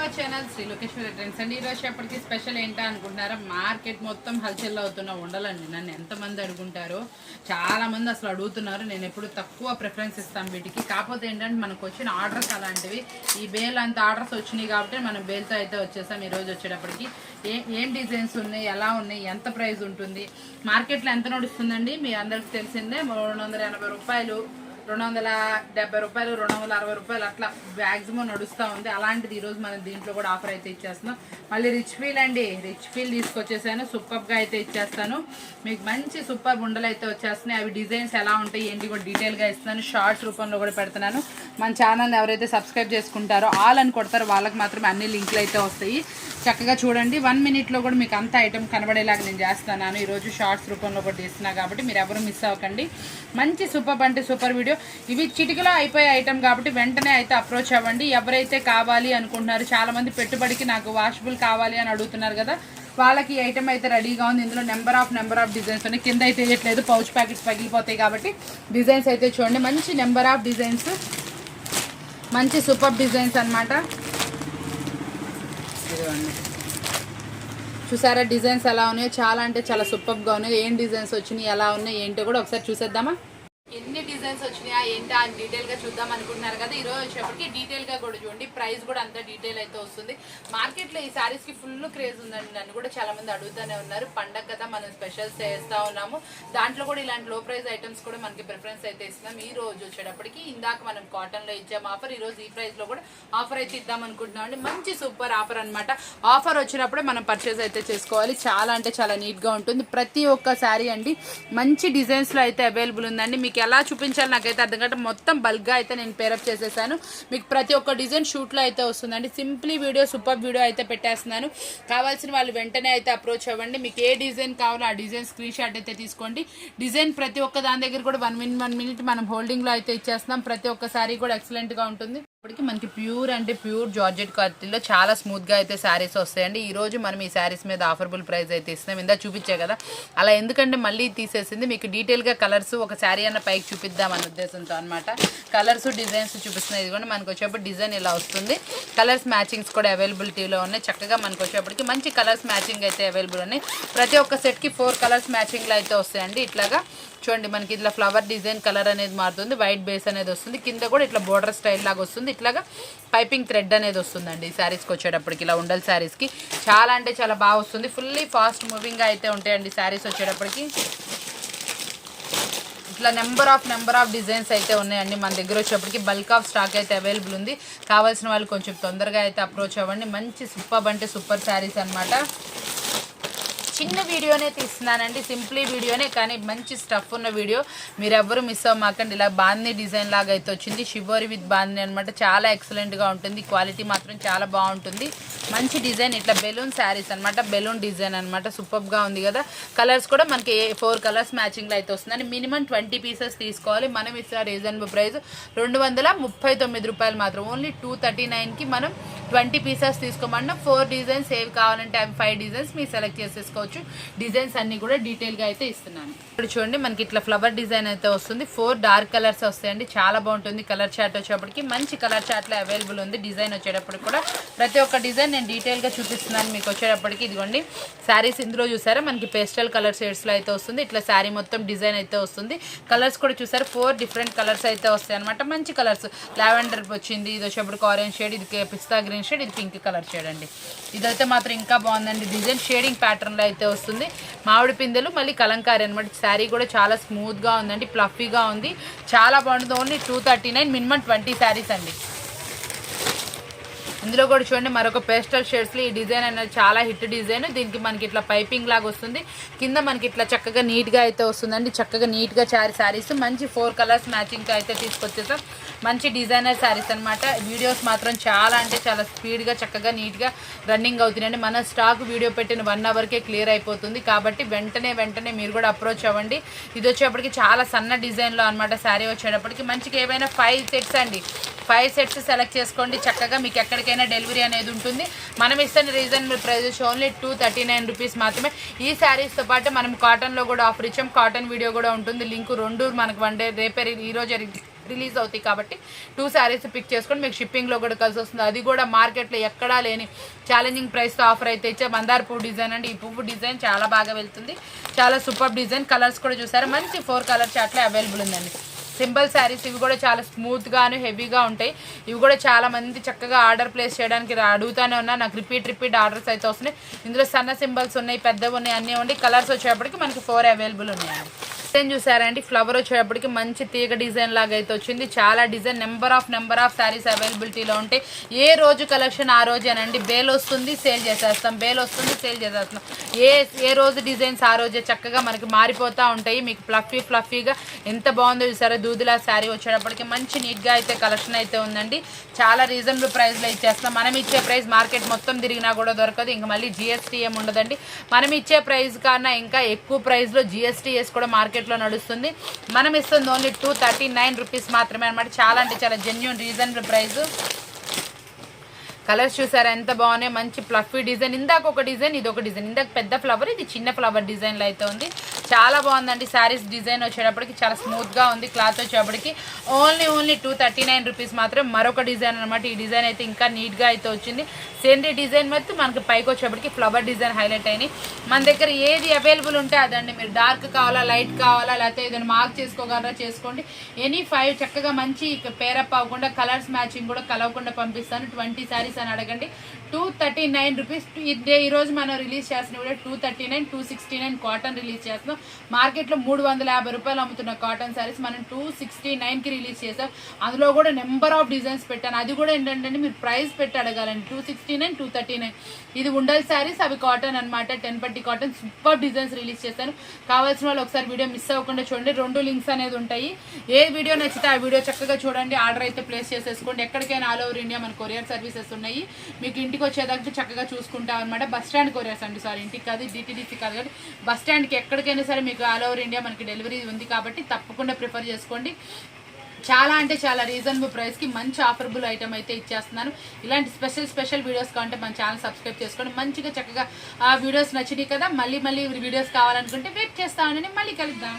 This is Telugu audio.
Hour channel Sri Lokeshwari trends అండి. ఈరోజు ఎప్పటికీ స్పెషల్ ఏంటా అనుకుంటున్నారా? మార్కెట్ మొత్తం హల్చల్ అవుతున్న ఉండాలండి. నన్ను ఎంతమంది అడుగుంటారో, చాలా మంది అసలు అడుగుతున్నారు. నేను ఎప్పుడు తక్కువ ప్రిఫరెన్స్ ఇస్తాను వీటికి. కాకపోతే ఏంటంటే మనకు వచ్చిన ఆర్డర్స్ అలాంటివి. ఈ బేల్ అంత ఆర్డర్స్ వచ్చినాయి కాబట్టి మనం బేల్తో అయితే వచ్చేసాం. ఈరోజు వచ్చేటప్పటికి ఏం డిజైన్స్ ఉన్నాయి, ఎలా ఉన్నాయి, ఎంత ప్రైస్ ఉంటుంది, మార్కెట్లో ఎంత నడుస్తుందండి మీ అందరికి తెలిసిందే. 280 రూపాయలు, 270 రూపాయలు, 260 రూపాయలు అట్లా మ్యాక్సిమం నడుస్తూ ఉంది. అలాంటిది ఈరోజు మనం దీంట్లో కూడా ఆఫర్ అయితే ఇచ్చేస్తున్నాం. మళ్ళీ రిచ్ ఫీల్ అండి, రిచ్ ఫీల్ తీసుకొచ్చేసాను. సూపర్గా అయితే ఇచ్చేస్తాను మీకు. మంచి సూపర్ ఉండలు అయితే వచ్చేస్తున్నాయి. అవి డిజైన్స్ ఎలా ఉంటాయి ఏంటి కూడా డీటెయిల్గా ఇస్తున్నాను. షార్ట్స్ రూపంలో కూడా పెడుతున్నాను. మన ఛానల్ని ఎవరైతే సబ్స్క్రైబ్ చేసుకుంటారో ఆల్ అని కొడతారో వాళ్ళకి మాత్రం అన్ని లింకులు అయితే వస్తాయి. చక్కగా చూడండి. 1 మినిట్లో కూడా మీకు అంత ఐటమ్ కనబడేలాగా నేను చేస్తున్నాను. ఈరోజు షార్ట్స్ రూపంలో కూడా తీస్తున్నా కాబట్టి మీరు ఎవరు మిస్ అవ్వకండి. మంచి సూపర్ అంటే సూపర్ వీడియో. ఇవి చిటికలో అయిపోయే ఐటమ్ కాబట్టి వెంటనే అయితే అప్రోచ్ అవ్వండి. ఎవరైతే కావాలి అనుకుంటున్నారు, చాలామంది పెట్టుబడికి నాకు వాషబుల్ కావాలి అని అడుగుతున్నారు కదా, వాళ్ళకి ఐటమ్ అయితే రెడీగా ఉంది. ఇందులో నెంబర్ ఆఫ్ డిజైన్స్ ఉన్నాయి. కింద అయితే వేయట్లేదు, పౌచ్ ప్యాకెట్స్ పగిలిపోతాయి కాబట్టి డిజైన్స్ అయితే చూడండి. మంచి నెంబర్ ఆఫ్ డిజైన్స్, మంచి సూపర్ డిజైన్స్ అనమాట. చూసారా డిజైన్స్ ఎలా ఉన్నాయో? చాలా అంటే చాలా సూపర్గా ఉన్నాయి. ఏం డిజైన్స్ వచ్చినాయి, ఎలా ఉన్నాయి ఏంటో కూడా ఒకసారి చూసేద్దామా? ఎన్ని డిజైన్స్ వచ్చినాయా ఏంటా అని డీటెయిల్గా చూద్దాం అనుకుంటున్నారు కదా. ఈరోజు వచ్చేప్పటికి డీటెయిల్గా కూడా చూడండి. ప్రైస్ కూడా అంత డీటెయిల్ అయితే వస్తుంది. మార్కెట్లో ఈ శారీస్కి ఫుల్ క్రేజ్ ఉందండి. నన్ను కూడా చాలా మంది అడుగుతూనే ఉన్నారు. పండగ కదా మనం స్పెషల్స్ చేస్తూ ఉన్నాము. దాంట్లో కూడా ఇలాంటి లో ప్రైస్ ఐటమ్స్ కూడా మనకి ప్రిఫరెన్స్ అయితే ఇస్తున్నాం. ఈ రోజు వచ్చేటప్పటికి ఇందాక మనం కాటన్లో ఇచ్చాము ఆఫర్. ఈరోజు ఈ ప్రైస్లో కూడా ఆఫర్ అయితే ఇద్దాం అనుకుంటున్నాం అండి. మంచి సూపర్ ఆఫర్ అనమాట. ఆఫర్ వచ్చినప్పుడే మనం పర్చేస్ అయితే చేసుకోవాలి. చాలా అంటే చాలా నీట్గా ఉంటుంది. ప్రతి ఒక్క శారీ అండి మంచి డిజైన్స్లో అయితే అవైలబుల్ ఉందండి. మీకు ఎలా చూపించాలి నాకైతే అర్థం కాదు. మొత్తం బల్క్గా అయితే నేను పేరప్ చేసేసాను. మీకు ప్రతి ఒక్క డిజైన్ షూట్లో అయితే వస్తుందండి. సింప్లీ వీడియో, సూపర్ వీడియో అయితే పెట్టేస్తున్నాను. కావాల్సిన వాళ్ళు వెంటనే అయితే అప్రోచ్ అవ్వండి. మీకు ఏ డిజైన్ కావాలో ఆ డిజైన్ స్క్రీన్ షాట్ అయితే తీసుకోండి. డిజైన్ ప్రతి ఒక్క దాని దగ్గర కూడా 1 మినిట్ మనం హోల్డింగ్లో అయితే ఇచ్చేస్తున్నాం. ప్రతి ఒక్క సారీ కూడా ఎక్సలెంట్గా ఉంటుంది. ఇప్పటికి మనకి ప్యూర్ అంటే ప్యూర్ జార్జెట్ క్వాలిటీలో చాలా స్మూత్గా అయితే శారీస్ వస్తాయండి. ఈరోజు మనం ఈ శారీస్ మీద ఆఫర్బుల్ ప్రైస్ అయితే ఇస్తున్నాం. ఇందా చూపించే కదా, అలా ఎందుకంటే మళ్ళీ తీసేసింది. మీకు డీటెయిల్గా కలర్స్ ఒక శారీ అన్న పైకి చూపిద్దామన్న ఉద్దేశంతో అనమాట. కలర్స్ డిజైన్స్ చూపిస్తున్నాయి. ఇదిగోండి మనకు వచ్చేప్పుడు డిజైన్ ఇలా వస్తుంది. కలర్స్ మ్యాచింగ్స్ కూడా అవైలబిలిటీలో ఉన్నాయి. చక్కగా మనకు వచ్చేప్పటికి మంచి కలర్స్ మ్యాచింగ్ అయితే అవైలబుల్ ఉన్నాయి. ప్రతి ఒక్క సెట్కి 4 కలర్స్ మ్యాచింగ్లో అయితే వస్తాయండి. ఇట్లాగా చూడండి మనకి ఇట్లా ఫ్లవర్ డిజైన్ కలర్ అనేది మారుతుంది. వైట్ బేస్ అనేది వస్తుంది. కింద కూడా ఇట్లా బోర్డర్ స్టైల్ లాగా వస్తుంది. ఇట్లాగా పైపింగ్ థ్రెడ్ అనేది వస్తుందండి ఈ శారీస్కి వచ్చేటప్పటికి. ఇలా ఉండల్ శారీస్కి చాలా అంటే చాలా బాగా వస్తుంది. ఫుల్లీ ఫాస్ట్ మూవింగ్గా అయితే ఉంటాయండి శారీస్ వచ్చేటప్పటికి. ఇట్లా నెంబర్ ఆఫ్ డిజైన్స్ అయితే ఉన్నాయండి మన దగ్గర. వచ్చేప్పటికి బల్క్ ఆఫ్ స్టాక్ అయితే అవైలబుల్ ఉంది. కావాల్సిన వాళ్ళు కొంచెం తొందరగా అయితే అప్రోచ్ అవ్వండి. మంచి సూపర్ అంటే సూపర్ శారీస్ అనమాట. చిన్న వీడియోనే తీస్తున్నానండి, సింప్లీ వీడియోనే, కానీ మంచి స్టఫ్ ఉన్న వీడియో. మీరు ఎవరు మిస్ అవ్వమాకండి. ఇలా బాందీ డిజైన్ లాగా అయితే వచ్చింది. షివోరి విత్ బాందీ అనమాట. చాలా ఎక్సలెంట్గా ఉంటుంది. క్వాలిటీ మాత్రం చాలా బాగుంటుంది. మంచి డిజైన్. ఇట్లా బెలూన్ శారీస్ అనమాట. బెలూన్ డిజైన్ అనమాట. సూపర్గా ఉంది కదా. కలర్స్ కూడా మనకి 4 కలర్స్ మ్యాచింగ్లో అయితే వస్తుందండి. మినిమం 20 పీసెస్ తీసుకోవాలి. మనం ఇస్తున్న రీజనబుల్ ప్రైస్ 239 రూపాయలు మాత్రం. ఓన్లీ 239కి మనం 20 పీసెస్ తీసుకోమన్నా 4 డిజైన్స్ ఏవి కావాలంటే అవి 5 డిజైన్స్ మీరు సెలెక్ట్ చేసేసుకోవచ్చు. డిజైన్స్ అన్ని కూడా డీటెయిల్గా అయితే ఇస్తున్నాను. ఇప్పుడు చూడండి మనకి ఇట్లా ఫ్లవర్ డిజైన్ అయితే వస్తుంది. 4 డార్క్ కలర్స్ వస్తాయండి. చాలా బాగుంటుంది. కలర్ చార్ట్ వచ్చేప్పటికి మంచి కలర్ చార్ట్లో అవైలబుల్ ఉంది. డిజైన్ వచ్చేటప్పటికి కూడా ప్రతి ఒక్క డిజైన్ నేను డీటెయిల్గా చూపిస్తున్నాను మీకు వచ్చేటప్పటికి. ఇదిగోండి శారీస్ ఇందులో చూసారా మనకి పేస్టల్ కలర్ షేడ్స్లో అయితే వస్తుంది. ఇట్లా శారీ మొత్తం డిజైన్ అయితే వస్తుంది. కలర్స్ కూడా చూసారా 4 డిఫరెంట్ కలర్స్ అయితే వస్తాయి అనమాట. మంచి కలర్స్. లావెండర్ వచ్చింది, ఇది వచ్చేప్పటికి ఆరెంజ్ షేడ్, ఇది పిస్తా గ్రీన్ షేడ్, ఇది పింక్ కలర్ షేడ్ అండి. ఇదైతే మాత్రం ఇంకా బాగుందండి. డిజైన్ షేడింగ్ ప్యాటర్న్లో అయితే వస్తుంది. మామిడి పిందెలు మళ్ళీ కలంకారీ అనమాట. శారీ కూడా చాలా స్మూత్గా ఉందండి, ప్లఫీగా ఉంది, చాలా బాగుంటుంది. ఓన్లీ 239, మినిమం 20 శారీస్ అండి. ఇందులో కూడా చూడండి మరొక పేస్టల్ షేడ్స్లో ఈ డిజైన్ అనేది చాలా హిట్ డిజైన్. దీనికి మనకి ఇట్లా పైపింగ్ లాగా వస్తుంది. కింద మనకి ఇట్లా చక్కగా నీట్గా అయితే వస్తుందండి. చక్కగా నీట్గా శారీస్ మంచి 4 కలర్స్ మ్యాచింగ్గా అయితే తీసుకొచ్చేసాం. మంచి డిజైనర్ శారీస్ అనమాట. వీడియోస్ మాత్రం చాలా అంటే చాలా స్పీడ్గా చక్కగా నీట్గా రన్నింగ్ అవుతున్నాయండి. మన స్టాక్ వీడియో పెట్టిన 1 అవర్కే క్లియర్ అయిపోతుంది. కాబట్టి వెంటనే మీరు కూడా అప్రోచ్ అవ్వండి. ఇది వచ్చేప్పటికి చాలా సన్న డిజైన్లో అనమాట. శారీ వచ్చేటప్పటికి మంచిగా ఏవైనా 5 సెట్స్ అండి. 5 సెట్స్ సెలెక్ట్ చేసుకోండి. చక్కగా మీకు ఎక్కడికైనా డెలివరీ అనేది ఉంటుంది. మనం ఇస్తున్న రీజనబుల్ ప్రైజెస్ ఓన్లీ 239 రూపీస్ మాత్రమే. ఈ శారీస్తో పాటు మనం కాటన్లో కూడా ఆఫర్ ఇచ్చాం. కాటన్ వీడియో కూడా ఉంటుంది, లింక్ రెండు మనకు వన్ డే రేపే ఈరోజే రిలీజ్ అవుతాయి కాబట్టి 2 శారీస్ పిక్ చేసుకొని మీకు షిప్పింగ్లో కూడా కలిసి వస్తుంది. అది కూడా మార్కెట్లో ఎక్కడా లేని ఛాలెంజింగ్ ప్రైస్తో ఆఫర్ అయితే ఇచ్చే మందార పువ్వు డిజైన్ అండి. ఈ పువ్వు డిజైన్ చాలా బాగా వెళ్తుంది, చాలా సూపర్ డిజైన్. కలర్స్ కూడా చూసారా, మంచి 4 కలర్ చార్ట్లో అవైలబుల్ ఉందండి. సింపుల్ శారీస్ ఇవి కూడా చాలా స్మూత్గాను హెవీగా ఉంటాయి. ఇవి కూడా చాలా మంది చక్కగా ఆర్డర్ ప్లేస్ చేయడానికి అడుగుతూనే ఉన్నా. నాకు రిపీట్ ఆర్డర్స్ అయితే వస్తున్నాయి. ఇందులో సన్న సింబల్స్ ఉన్నాయి, పెద్దవి ఉన్నాయి, అన్నీ ఉన్నాయి. కలర్స్ వచ్చేటప్పటికి మనకి 4 అవైలబుల్ ఉన్నాయి. డిజైన్ చూసారండి, ఫ్లవర్ వచ్చేటప్పటికి మంచి తీగ డిజైన్ లాగా అయితే వచ్చింది. చాలా డిజైన్ నెంబర్ ఆఫ్ శారీస్ అవైలబిలిటీలో ఉంటాయి. ఏ రోజు కలెక్షన్ ఆ రోజేనండి. బేల్ వస్తుంది సేల్ చేసేస్తాం, బేల్ వస్తుంది సేల్ చేసేస్తాం. ఏ రోజు డిజైన్స్ ఆ రోజే చక్కగా మనకి మారిపోతూ ఉంటాయి. మీకు ఫ్లఫీగా ఎంత బాగుందో చూసారా. దూదిలా శారీ వచ్చేటప్పటికి మంచి నీట్గా అయితే కలెక్షన్ అయితే ఉందండి. చాలా రీజనబుల్ ప్రైస్లో ఇచ్చేస్తాం. మనం ఇచ్చే ప్రైస్ మార్కెట్ మొత్తం తిరిగినా కూడా దొరకదు. ఇంకా మళ్ళీ జిఎస్టీ ఏమి ఉండదండి. మనం ఇచ్చే ప్రైస్ కన్నా ఇంకా ఎక్కువ ప్రైస్లో జిఎస్టీఎస్ కూడా మార్కెట్లో నడుస్తుంది. మనం ఇస్తుంది ఓన్లీ 239 రూపీస్ మాత్రమే అనమాట. చాలా అంటే చాలా జెన్యూన్ రీజనబుల్ ప్రైస్. కలర్స్ చూసారా ఎంత బాగున్నాయి, మంచి ఫ్లఫీ డిజైన్. ఇందాక ఒక డిజైన్, ఇది ఒక డిజైన్. ఇందాక పెద్ద ఫ్లవర్, ఇది చిన్న ఫ్లవర్ డిజైన్లో అయితే ఉంది. చాలా బాగుందండి. శారీస్ డిజైన్ వచ్చేటప్పటికి చాలా స్మూత్గా ఉంది. క్లాత్ వచ్చేటప్పటికి ఓన్లీ 239 రూపీస్ మాత్రం. మరొక డిజైన్ అనమాట. ఈ డిజైన్ అయితే ఇంకా నీట్గా అయితే వచ్చింది. సేంద్రీ డిజైన్ మొత్తం మనకి పైకి వచ్చేటప్పటికి ఫ్లవర్ డిజైన్ హైలైట్ అయినాయి. మన దగ్గర ఏది అవైలబుల్ ఉంటే అదండి. మీరు డార్క్ కావాలా, లైట్ కావాలా, లేకపోతే ఏదైనా మార్క్ చేసుకోగలరా చేసుకోండి. ఎనీ 5 చక్కగా మంచి పేరప్ అవ్వకుండా కలర్స్ మ్యాచింగ్ కూడా కలవకుండా పంపిస్తాను. 20 శారీస్ అని అడగండి. 239 రూపీస్. ఈరోజు మనం రిలీజ్ చేసిన కూడా 239, 269 కాటన్ రిలీజ్ చేస్తున్నాం. మార్కెట్లో 350 రూపాయలు అమ్ముతున్న కాటన్ శారీస్ మనం 269కి రిలీజ్ చేసాం. అందులో కూడా నెంబర్ ఆఫ్ డిజైన్స్ పెట్టాను. అది కూడా ఏంటంటే మీరు ప్రైస్ పెట్టి అడగాలండి. 269, 239 ఇది ఉండల్ శారీస్, అవి కాటన్ అనమాట. 10 పట్టి కాటన్ సూపర్ డిజైన్స్ రిలీజ్ చేశాను. కావాల్సిన వాళ్ళు ఒకసారి వీడియో మిస్ అవ్వకుండా చూడండి. 2 లింక్స్ అనేది ఉంటాయి. ఏ వీడియో నచ్చితే ఆ వీడియో చక్కగా చూడండి. ఆర్డర్ అయితే ప్లేస్ చేసేసుకోండి. ఎక్కడికైనా ఆల్ ఓవర్ ఇండియా మన కొరియర్ సర్వీసెస్ ఉన్నాయి. మీకు ఇంటికి వచ్చేదాకా చక్కగా చూసుకుంటాం అనమాట. బస్ స్టాండ్ కొరియర్స్ అండి, సారీ ఇంటికి కాదు, డిటీడీసీ కాదు కానీ బస్ స్టాండ్కి ఎక్కడికైనా సరే మీకు ఆల్ ఓవర్ ఇండియా మనకి డెలివరీ ఉంది కాబట్టి తప్పకుండా ప్రిఫర్ చేసుకోండి. చాలా అంటే చాలా రీజనబుల్ ప్రైస్కి మంచి ఆఫర్బుల్ ఐటమ్ అయితే ఇచ్చేస్తున్నాను. ఇలాంటి స్పెషల్ వీడియోస్ కావాలంటే మన ఛానల్ సబ్స్క్రైబ్ చేసుకోండి. మంచిగా చక్కగా ఆ వీడియోస్ నచ్చినాయి కదా, మళ్ళీ వీడియోస్ కావాలనుకుంటే వెయిట్ చేస్తామని మళ్ళీ కలుద్దాం.